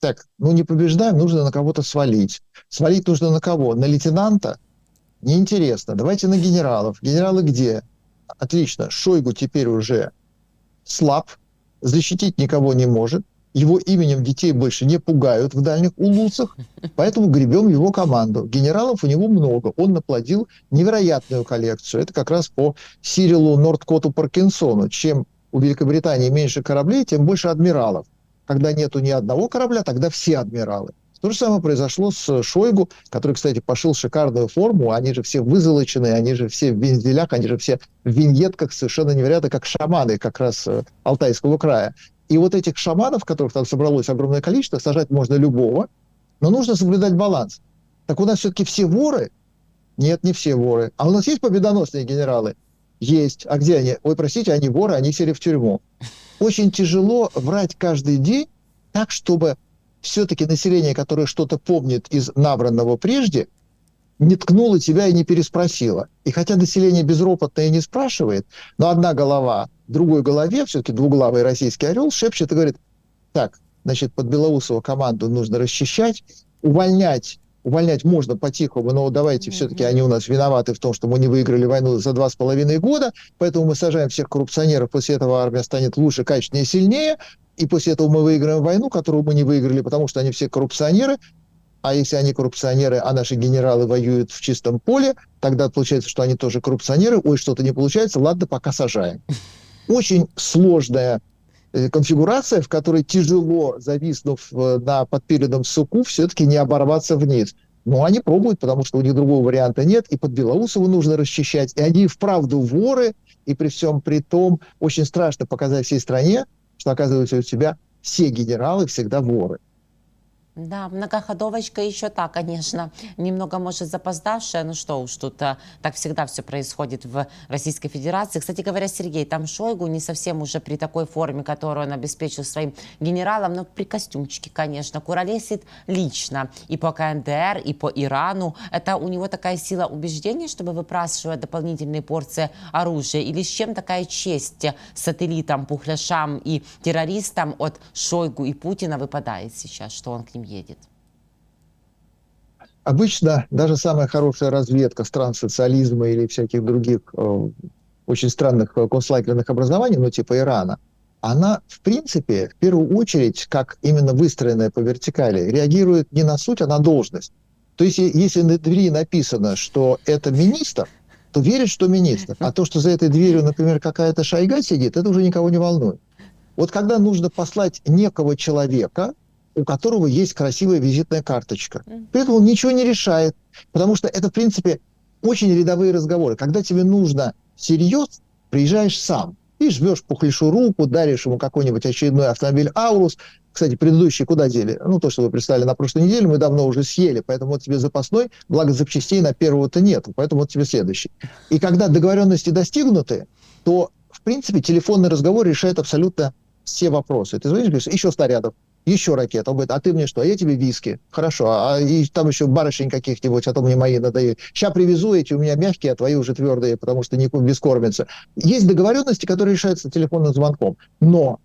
так, ну не побеждаем, нужно на кого-то свалить. Свалить нужно на кого? На лейтенанта? Неинтересно. Давайте на генералов. Генералы где? Отлично. Шойгу теперь уже слаб, защитить никого не может. Его именем детей больше не пугают в дальних улусах, поэтому гребем его команду. Генералов у него много. Он наплодил невероятную коллекцию. Это как раз по Сирилу Нордкоту Паркинсону. Чем у Великобритании меньше кораблей, тем больше адмиралов. Когда нету ни одного корабля, тогда все адмиралы. То же самое произошло с Шойгу, который, кстати, пошил шикарную форму. Они же все вызолоченные, они же все в вензелях, они же все в виньетках совершенно невероятно, как шаманы как раз Алтайского края. И вот этих шаманов, которых там собралось огромное количество, сажать можно любого, но нужно соблюдать баланс. Так у нас все-таки все воры? Нет, не все воры. А у нас есть победоносные генералы? Есть. А где они? Ой, простите, они воры, они сели в тюрьму. Очень тяжело врать каждый день так, чтобы все-таки население, которое что-то помнит из набранного прежде, не ткнуло тебя и не переспросило. И хотя население безропотное и не спрашивает, но одна голова другой голове, все-таки двуглавый российский орел, шепчет и говорит: так, значит, под Белоусова команду нужно расчищать, увольнять можно по-тихому, но давайте все-таки они у нас виноваты в том, что мы не выиграли войну за 2,5 года, поэтому мы сажаем всех коррупционеров, после этого армия станет лучше, качественнее, сильнее, и после этого мы выиграем войну, которую мы не выиграли, потому что они все коррупционеры, а если они коррупционеры, а наши генералы воюют в чистом поле, тогда получается, что они тоже коррупционеры, ой, что-то не получается, ладно, пока сажаем. Очень сложная конфигурация, в которой тяжело, зависнув на подпиленном суку, все-таки не оборваться вниз. Но они пробуют, потому что у них другого варианта нет, и под Белоусову нужно расчищать. И они вправду воры, и при всем при том очень страшно показать всей стране, что, оказывается, у тебя все генералы всегда воры. Да, многоходовочка еще та, конечно, немного, может, запоздавшая, ну что уж тут, так всегда все происходит в Российской Федерации. Кстати говоря, Сергей, там Шойгу не совсем уже при такой форме, которую он обеспечил своим генералам, но при костюмчике, конечно, куролесит лично и по КНДР, и по Ирану. Это у него такая сила убеждения, чтобы выпрашивать дополнительные порции оружия, или с чем такая честь сателлитам, пухляшам и террористам от Шойгу и Путина выпадает сейчас, что он к ним едет? Обычно даже самая хорошая разведка стран социализма или всяких других очень странных концлагерных образований, ну типа Ирана, она в принципе в первую очередь, как именно выстроенная по вертикали, реагирует не на суть, а на должность. То есть если на двери написано, что это министр, то верит, что министр. А то, что за этой дверью, например, какая-то шайга сидит, это уже никого не волнует. Вот когда нужно послать некого человека, у которого есть красивая визитная карточка. При этом он ничего не решает, потому что это, в принципе, очень рядовые разговоры. Когда тебе нужно всерьез, приезжаешь сам и жмешь пухляшу руку, даришь ему какой-нибудь очередной автомобиль «Аурус». Кстати, предыдущий куда дели? Ну, то, что вы представили на прошлой неделе, мы давно уже съели, поэтому вот тебе запасной, благо запчастей на первого-то нет, поэтому вот тебе следующий. И когда договоренности достигнуты, то, в принципе, телефонный разговор решает абсолютно все вопросы. Ты звонишь, говоришь: еще снарядов, еще ракет. Он говорит: а ты мне что? А я тебе виски. Хорошо. И там еще барышень каких-нибудь, а то мне мои надоели. Сейчас привезу, эти у меня мягкие, а твои уже твердые, потому что не бескормятся. Есть договоренности, которые решаются телефонным звонком. Но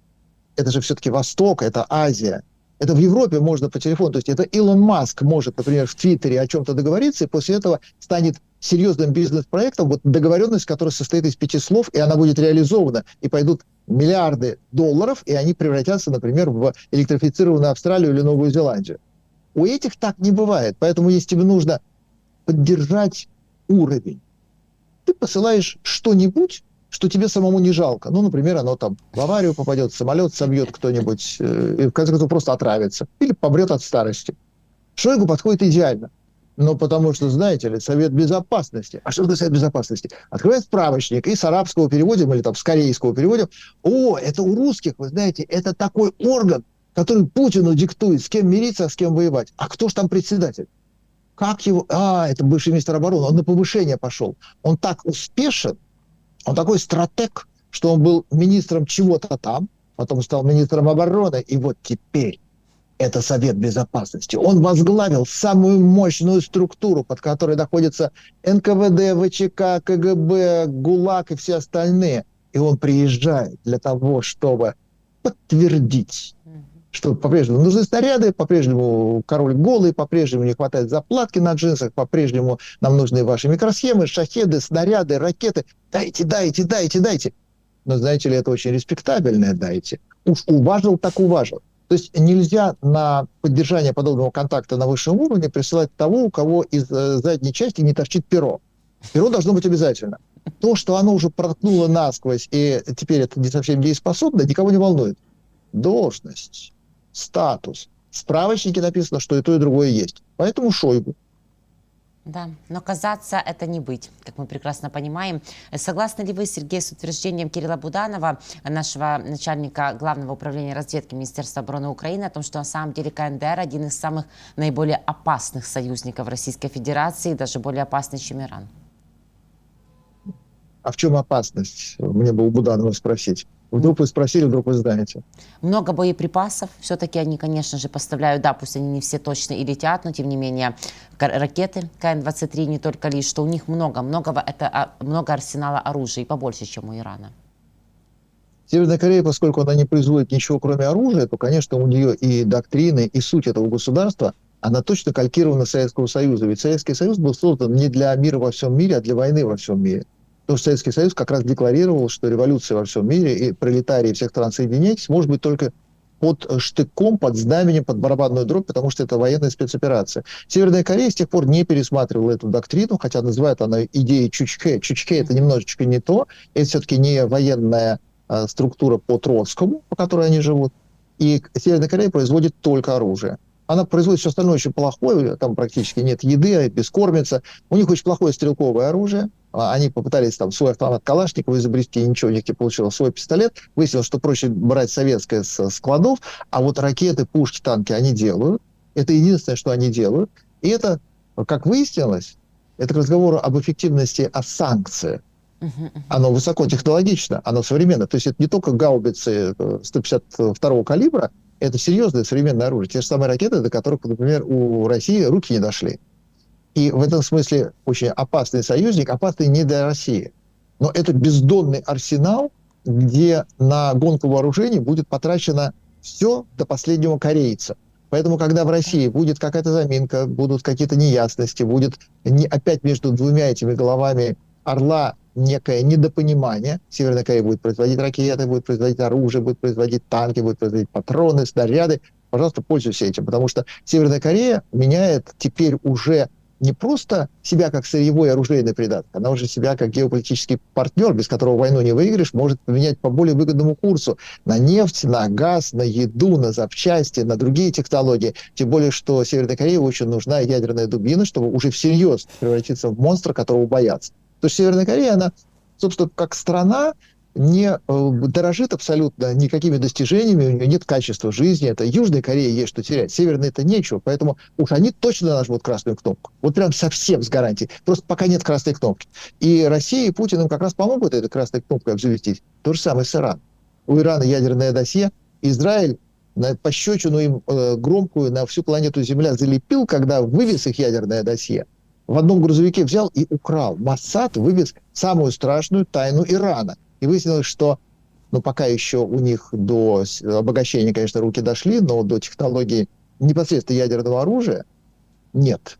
это же все-таки Восток, это Азия. Это в Европе можно по телефону. То есть это Илон Маск может, например, в Твиттере о чем-то договориться, и после этого станет серьезным бизнес-проектом вот договоренность, которая состоит из 5 слов, и она будет реализована, и пойдут миллиарды долларов, и они превратятся, например, в электрифицированную Австралию или Новую Зеландию. У этих так не бывает. Поэтому если тебе нужно поддержать уровень, ты посылаешь что-нибудь, что тебе самому не жалко. Ну, например, оно там в аварию попадет, самолет собьет кто-нибудь, и в конце концов просто отравится. Или помрет от старости. Шойгу подходит идеально. Ну, потому что, знаете ли, Совет Безопасности. А что такое Совет Безопасности? Открывает справочник, и с арабского переводим, или там с корейского переводим. О, это у русских, вы знаете, это такой орган, который Путину диктует, с кем мириться, а с кем воевать. А кто ж там председатель? Как его... это бывший министр обороны. Он на повышение пошел. Он так успешен, он такой стратег, что он был министром чего-то там, потом стал министром обороны, и вот теперь это Совет Безопасности. Он возглавил самую мощную структуру, под которой находятся НКВД, ВЧК, КГБ, ГУЛАГ и все остальные. И он приезжает для того, чтобы подтвердить, что по-прежнему нужны снаряды, по-прежнему король голый, по-прежнему не хватает заплатки на джинсах, по-прежнему нам нужны ваши микросхемы, шахеды, снаряды, ракеты. Дайте, дайте, дайте, дайте. Но, знаете ли, это очень респектабельное «дайте». Уж уважил, так уважил. То есть нельзя на поддержание подобного контакта на высшем уровне присылать того, у кого из задней части не торчит перо. Перо должно быть обязательно. То, что оно уже проткнуло насквозь, и теперь это не совсем дееспособно, никого не волнует. Должность, статус. В справочнике написано, что и то, и другое есть. Поэтому Шойгу. Да, но казаться это не быть, как мы прекрасно понимаем. Согласны ли вы, Сергей, с утверждением Кирилла Буданова, нашего начальника Главного управления разведки Министерства обороны Украины, о том, что на самом деле КНДР один из самых наиболее опасных союзников Российской Федерации, даже более опасный, чем Иран? А в чем опасность? Мне бы у Буданова спросить. Вдруг вы спросили, вдруг вы знаете. Много боеприпасов. Все-таки они, конечно же, поставляют, да, пусть они не все точно и летят, но тем не менее ракеты КН-23 не только лишь, что у них много арсенала оружия, и побольше, чем у Ирана. Северная Корея, поскольку она не производит ничего, кроме оружия, то, конечно, у нее и доктрины, и суть этого государства, она точно калькирована Советского Союза. Ведь Советский Союз был создан не для мира во всем мире, а для войны во всем мире. Потому что Советский Союз как раз декларировал, что революция во всем мире и пролетарии всех стран соединяйтесь может быть только под штыком, под знаменем, под барабанную дробь, потому что это военная спецоперация. Северная Корея с тех пор не пересматривала эту доктрину, хотя называет она идеей Чучхе. Чучхе — это немножечко не то, это все-таки не военная структура по Троцкому, по которой они живут. И Северная Корея производит только оружие. Она производит все остальное очень плохое, там практически нет еды, бескормица. У них очень плохое стрелковое оружие. Они попытались там свой автомат Калашникова изобрести, ничего у них не получилось, свой пистолет. Выяснилось, что проще брать советское с складов, а вот ракеты, пушки, танки они делают. Это единственное, что они делают. И это, как выяснилось, это к разговору об эффективности, о санкциях. Оно высокотехнологично, оно современно. То есть это не только гаубицы 152-го калибра, это серьезное современное оружие. Те же самые ракеты, до которых, например, у России руки не дошли. И в этом смысле очень опасный союзник, опасный не для России. Но это бездонный арсенал, где на гонку вооружений будет потрачено все до последнего корейца. Поэтому, когда в России будет какая-то заминка, будут какие-то неясности, будет опять между двумя этими головами орла некое недопонимание. Северная Корея будет производить ракеты, будет производить оружие, будет производить танки, будет производить патроны, снаряды. Пожалуйста, пользуйся этим, потому что Северная Корея меняет теперь уже не просто себя как сырьевой оружейный придаток, она уже себя как геополитический партнер, без которого войну не выиграешь, может поменять по более выгодному курсу на нефть, на газ, на еду, на запчасти, на другие технологии. Тем более, что Северной Корее очень нужна ядерная дубина, чтобы уже всерьез превратиться в монстра, которого боятся. Потому что Северная Корея, она, собственно, как страна, не дорожит абсолютно никакими достижениями, у нее нет качества жизни. Это Южной Корее есть что терять, Северной это нечего. Поэтому уж они точно нажмут красную кнопку. Вот прям совсем с гарантией. Просто пока нет красной кнопки. И Россия и Путин им как раз помогут этой красной кнопкой обзавестись. То же самое с Ираном. У Ирана ядерное досье. Израиль пощечину им громкую на всю планету Земля залепил, когда вывез их ядерное досье. В одном грузовике взял и украл. Моссад вывез самую страшную тайну Ирана. И выяснилось, что, пока еще у них до обогащения, конечно, руки дошли, но до технологии непосредственно ядерного оружия нет.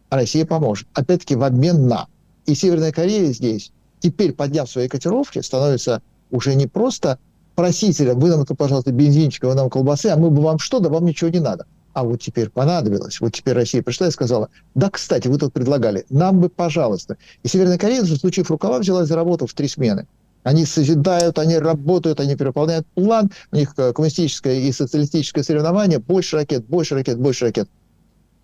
А Россия поможет. Опять-таки в обмен на. И Северная Корея здесь, теперь подняв свои котировки, становится уже не просто просителем: вы нам, пожалуйста, бензинчика, вы нам колбасы, а мы бы вам что, да вам ничего не надо. А вот теперь понадобилось. Вот теперь Россия пришла и сказала: да, кстати, вы тут предлагали, нам бы, пожалуйста. И Северная Корея, засучив рукава, взялась за работу в 3 смены. Они созидают, они работают, они переполняют план. У них коммунистическое и социалистическое соревнование. Больше ракет, больше ракет, больше ракет.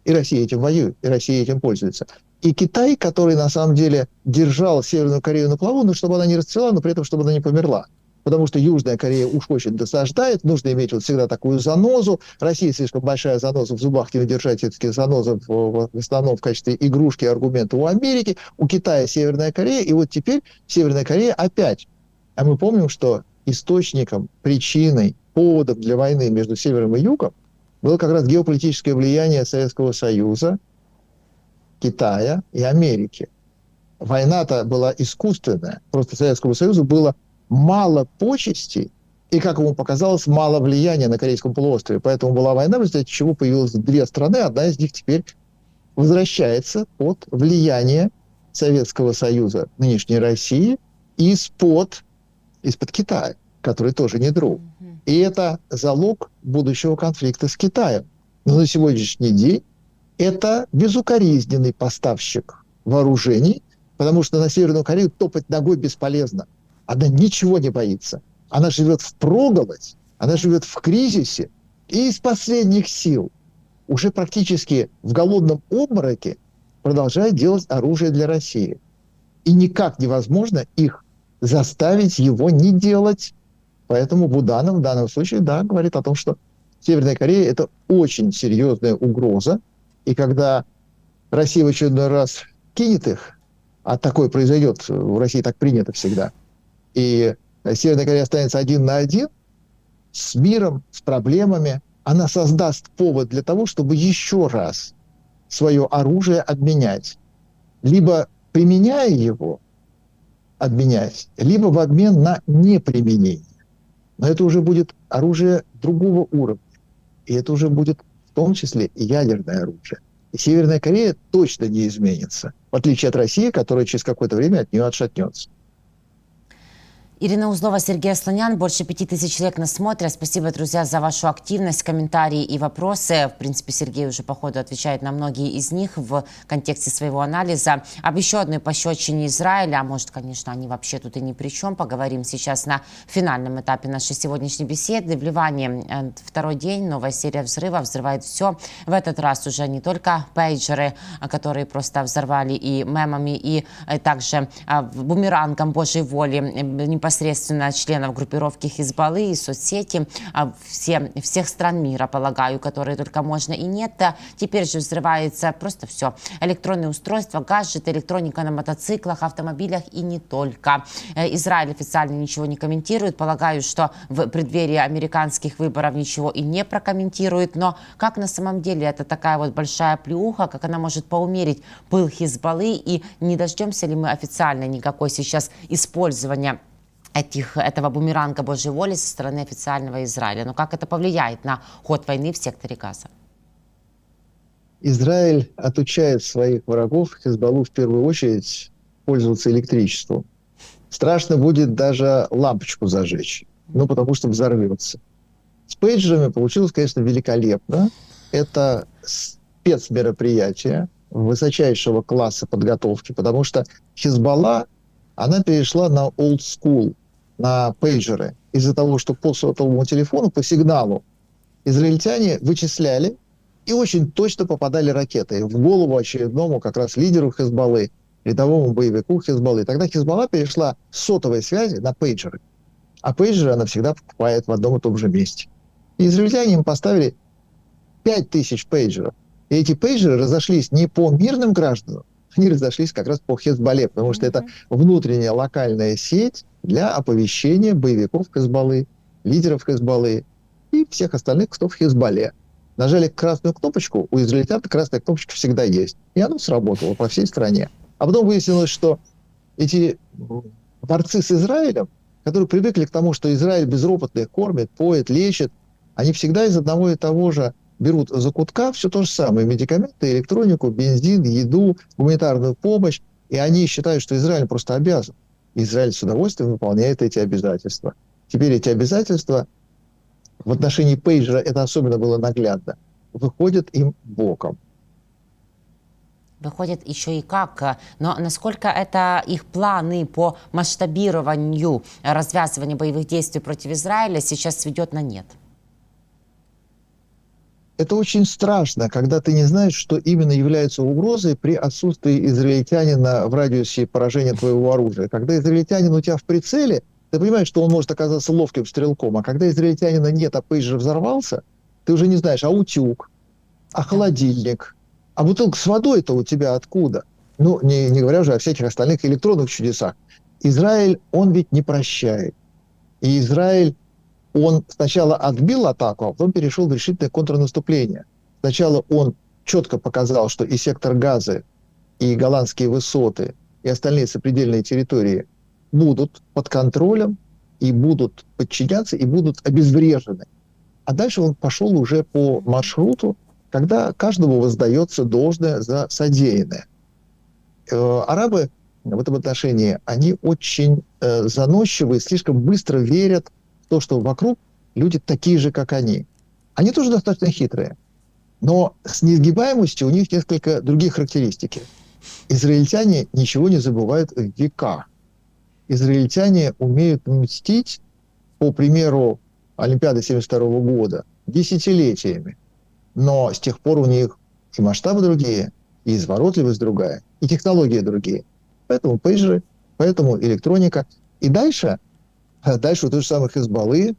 И Россия этим воюет, и Россия этим пользуется. И Китай, который на самом деле держал Северную Корею на плаву, чтобы она не расцвела, но при этом, чтобы она не померла. потому что Южная Корея уж очень досаждает, нужно иметь вот всегда такую занозу. Россия слишком большая заноза в зубах, не удержать все-таки занозу в основном в качестве игрушки, аргумента у Америки, у Китая Северная Корея, и вот теперь Северная Корея опять. А мы помним, что источником, причиной, поводом для войны между Севером и Югом было как раз геополитическое влияние Советского Союза, Китая и Америки. Война-то была искусственная. Просто Советскому Союзу было мало почестей и, как ему показалось, мало влияния на Корейском полуострове. Поэтому была война, в результате чего появилось две страны. Одна из них теперь возвращается под влияние Советского Союза, нынешней России, из-под Китая, который тоже не друг. И это залог будущего конфликта с Китаем. Но на сегодняшний день это безукоризненный поставщик вооружений, потому что на Северную Корею топать ногой бесполезно. Она ничего не боится. Она живет впроголодь, она живет в кризисе и из последних сил, уже практически в голодном обмороке, продолжает делать оружие для России. И никак невозможно их заставить его не делать. Поэтому Буданов в данном случае, да, говорит о том, что Северная Корея – это очень серьезная угроза. И когда Россия в очередной раз кинет их, а такое произойдет, в России так принято всегда, и Северная Корея останется один на один с миром, с проблемами, она создаст повод для того, чтобы еще раз свое оружие обменять. Либо применяя его, обменять, либо в обмен на неприменение. Но это уже будет оружие другого уровня. И это уже будет в том числе и ядерное оружие. И Северная Корея точно не изменится, в отличие от России, которая через какое-то время от нее отшатнется. Ирина Узлова, Сергей Асланян. Больше 5000 человек нас смотрят. Спасибо, друзья, за вашу активность, комментарии и вопросы. В принципе, Сергей уже по ходу отвечает на многие из них в контексте своего анализа. Об еще одной пощечине Израиля, а может, конечно, они вообще тут и ни при чем, поговорим сейчас на финальном этапе нашей сегодняшней беседы. В Ливане второй день, новая серия взрывов, взрывает все. В этот раз уже не только пейджеры, которые просто взорвали, и мемами, и также бумерангом Божьей воли непосредственно членов группировки Хизбаллы и соцсети всех стран мира, полагаю, которые только можно и нет. Теперь же взрывается просто все. Электронные устройства, гаджеты, электроника на мотоциклах, автомобилях и не только. Израиль официально ничего не комментирует. Полагаю, что в преддверии американских выборов ничего и не прокомментирует. Но как на самом деле это такая вот большая плюха, как она может поумерить пыл Хизбаллы, и не дождемся ли мы официально никакой сейчас использования этого бумеранга Божьей воли со стороны официального Израиля? Но как это повлияет на ход войны в секторе Газа? Израиль отучает своих врагов, Хизбаллу в первую очередь, пользоваться электричеством. Страшно будет даже лампочку зажечь, потому что взорвется. С пейджерами получилось, конечно, великолепно. Это спецмероприятие высочайшего класса подготовки, потому что Хизбалла, она перешла на old school, на пейджеры, из-за того, что по сотовому телефону, по сигналу, израильтяне вычисляли и очень точно попадали ракеты в голову очередному как раз лидеру Хизбаллы, рядовому боевику Хизбаллы. Тогда Хизбалла перешла с сотовой связи на пейджеры. А пейджеры она всегда покупает в одном и том же месте. И израильтяне им поставили 5000 пейджеров. И эти пейджеры разошлись не по мирным гражданам, они разошлись как раз по Хизбалле, потому что это внутренняя локальная сеть для оповещения боевиков Хизбаллы, лидеров Хизбаллы и всех остальных, кто в Хизбалле. Нажали красную кнопочку, у израильтян красная кнопочка всегда есть. И она сработала по всей стране. А потом выяснилось, что эти борцы с Израилем, которые привыкли к тому, что Израиль безропотно их кормит, поет, лечит, они всегда из одного и того же берут за кутка все то же самое. Медикаменты, электронику, бензин, еду, гуманитарную помощь. И они считают, что Израиль просто обязан. Израиль с удовольствием выполняет эти обязательства. Теперь эти обязательства в отношении пейджера, это особенно было наглядно, выходят им боком. Выходит еще и как. Но насколько это их планы по масштабированию развязывания боевых действий против Израиля сейчас сведет на нет? Это очень страшно, когда ты не знаешь, что именно является угрозой при отсутствии израильтянина в радиусе поражения твоего оружия. Когда израильтянин у тебя в прицеле, ты понимаешь, что он может оказаться ловким стрелком, а когда израильтянина нет, а пейджер взорвался, ты уже не знаешь, а утюг, а холодильник, а бутылка с водой-то у тебя откуда? Ну, не говоря уже о всяких остальных электронных чудесах. Израиль, он ведь не прощает. И Израиль, он сначала отбил атаку, а потом перешел в решительное контрнаступление. Сначала он четко показал, что и сектор Газы, и голландские высоты, и остальные сопредельные территории будут под контролем, и будут подчиняться, и будут обезврежены. А дальше он пошел уже по маршруту, когда каждому воздается должное за содеянное. Арабы в этом отношении, они очень заносчивы, слишком быстро верят в то, что вокруг люди такие же, как они. Они тоже достаточно хитрые, но с несгибаемостью у них несколько другие характеристики. Израильтяне ничего не забывают в века. Израильтяне умеют мстить, по примеру Олимпиады 1972 года, десятилетиями. Но с тех пор у них и масштабы другие, и изворотливость другая, и технологии другие. Поэтому пейджеры, поэтому электроника. И дальше у той же самой Хизбаллы,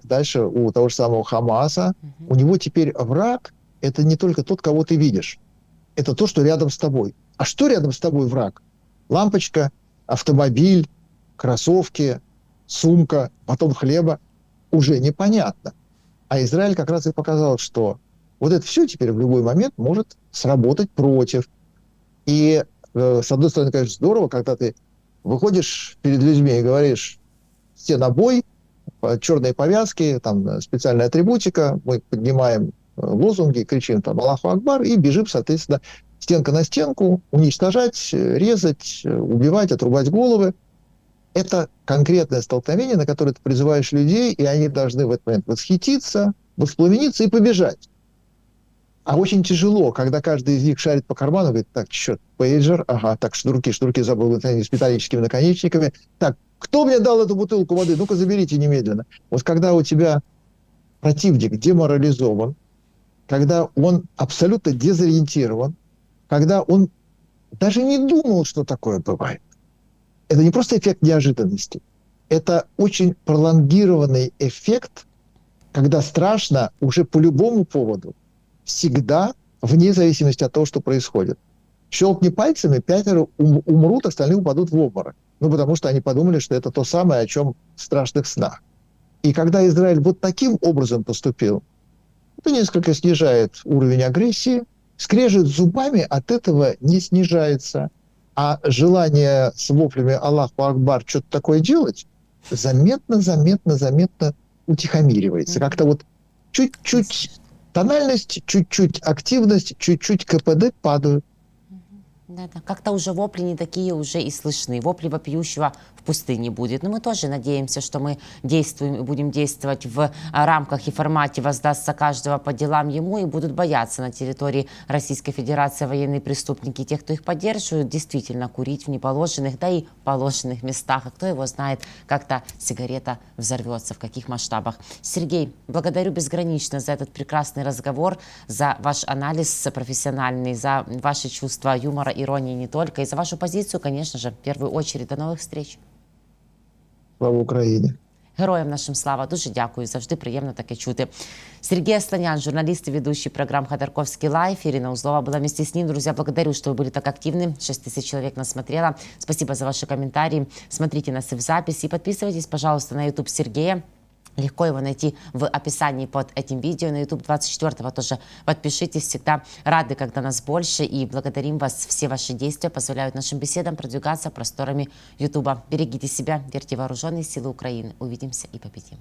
дальше у того же самого Хамаса, у него теперь враг – это не только тот, кого ты видишь. Это то, что рядом с тобой. А что рядом с тобой враг? Лампочка, автомобиль, кроссовки, сумка, батон хлеба. Уже непонятно. А Израиль как раз и показал, что вот это все теперь в любой момент может сработать против. И с одной стороны, конечно, здорово, когда ты выходишь перед людьми и говоришь: стенобой, черные повязки, там специальная атрибутика, мы поднимаем лозунги, кричим там «Аллаху Акбар» и бежим, соответственно, стенка на стенку, уничтожать, резать, убивать, отрубать головы. Это конкретное столкновение, на которое ты призываешь людей, и они должны в этот момент восхититься, воспламениться и побежать. А очень тяжело, когда каждый из них шарит по карману, говорит: так, черт, пейджер, ага, так, шнурки забыл с металлическими наконечниками. Так, кто мне дал эту бутылку воды? Ну-ка, заберите немедленно. Вот когда у тебя противник деморализован, когда он абсолютно дезориентирован, когда он даже не думал, что такое бывает. Это не просто эффект неожиданности. Это очень пролонгированный эффект, когда страшно уже по любому поводу, всегда, вне зависимости от того, что происходит. Щелкни пальцами, 5 умрут, остальные упадут в обморок. Ну, потому что они подумали, что это то самое, о чем в страшных снах. И когда Израиль вот таким образом поступил, это несколько снижает уровень агрессии, скрежет зубами от этого не снижается. А желание с воплями «Аллаху Акбар» что-то такое делать заметно утихомиривается. Как-то вот чуть-чуть тональность, чуть-чуть активность, чуть-чуть КПД падают. Да, как-то уже вопли не такие уже и слышны. Вопли вопиющего в пустыне будет. Но мы тоже надеемся, что мы действуем и будем действовать в рамках и формате «воздастся каждого по делам ему», и будут бояться на территории Российской Федерации военные преступники и тех, кто их поддерживает, действительно курить в неположенных, да и положенных местах. А кто его знает, как-то сигарета взорвется, в каких масштабах. Сергей, благодарю безгранично за этот прекрасный разговор, за ваш анализ профессиональный, за ваши чувства юмора, иронии не только, и за вашу позицию, конечно же, в первую очередь. До нових встреч. Слава Україні. Героям нашим слава. Дуже дякую. Завжди приємно таке чути. Сергей Асланян, журналист и ведущий программ «Ходорковский лайф». Ирина Узлова была вместе с ним. Друзья, благодарю, что вы были так активны. 6000 человек нас смотрело. Спасибо за ваши комментарии. Смотрите нас и в записи. И подписывайтесь, пожалуйста, на YouTube Сергея. Легко его найти в описании под этим видео. На YouTube 24-го тоже подпишитесь. Всегда рады, когда нас больше. И благодарим вас. Все ваши действия позволяют нашим беседам продвигаться просторами YouTube. Берегите себя, верьте в вооруженные силы Украины. Увидимся и победим.